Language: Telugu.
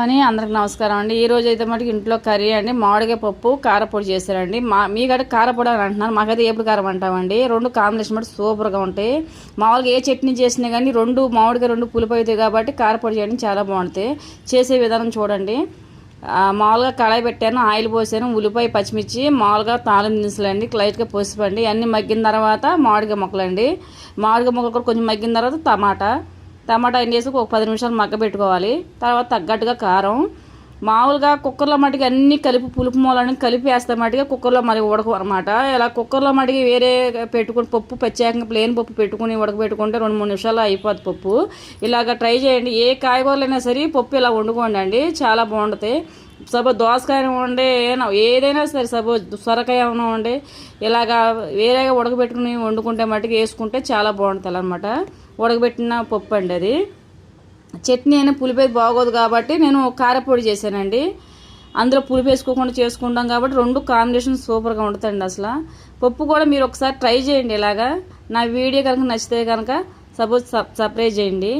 అని అందరికి నమస్కారం అండి. ఈ రోజు అయితే మటుకు ఇంట్లో కర్రీ అండి మామిడికాయ పప్పు కారపొడి చేశారండి. మీ గడ కారపొడి అని అంటున్నారు, మాకైతే ఎప్పుడు కారం అంటామండి. రెండు కాంబినేషన్ బట్టి సూపర్గా ఉంటాయి. మామూలుగా ఏ చట్నీ చేసినా కానీ మామిడికాయ రెండు పులుపు అవుతాయి కాబట్టి కారపొడి చేయడం చాలా బాగుంటుంది. చేసే విధానం చూడండి. మామూలుగా కళాయి పెట్టాను, ఆయిల్ పోసాను, ఉల్లిపాయ పచ్చిమిర్చి మామూలుగా తాలింపు దినుసులు అండి, లైట్గా పోసిపండి. అన్నీ మగ్గిన తర్వాత మామిడికాయ ముక్కలు అండి. మామిడికాయ ముక్కలు కూడా కొంచెం మగ్గిన తర్వాత టమాటా వేసి ఒక 10 నిమిషాలు మగ్గ పెట్టుకోవాలి. తర్వాత తగ్గట్టుగా కారం. మామూలుగా కుక్కర్లో మటుకు అన్నీ కలిపి పులుపు మూలని కలిపి వేస్తే మటుగా కుక్కర్లో మరి ఉడకవు అనమాట. ఇలా కుక్కర్లో మటుకి వేరే పెట్టుకుని పప్పు ప్రత్యేకంగా ప్లేన్ పప్పు పెట్టుకుని ఉడకబెట్టుకుంటే 2-3 నిమిషాల్లో అయిపోద్ది పప్పు. ఇలాగ ట్రై చేయండి. ఏ కాయగూరలైనా సరే పప్పు ఇలా వండుకోండి అండి, చాలా బాగుంటుంది. సపోజ్ దోసకాయ ఉండే ఏదైనా సరే, సపోజ్ సొరకాయ ఏమైనా ఉండే ఇలాగా వేరేగా ఉడకబెట్టుకుని వండుకుంటే మటుకు వేసుకుంటే చాలా బాగుంటుంది అనమాట. ఉడకబెట్టిన పప్పు అండి అది. చట్నీ అయినా పులిపేది బాగోదు కాబట్టి నేను కారపొడి చేశానండి. అందులో పులుపు వేసుకోకుండా చేసుకుంటాం కాబట్టి రెండు కాంబినేషన్ సూపర్గా ఉంటుందండి. అసలు పప్పు కూడా మీరు ఒకసారి ట్రై చేయండి. ఇలాగా నా వీడియో కనుక నచ్చితే కనుక సపోజ్ సబ్స్క్రైబ్ చేయండి.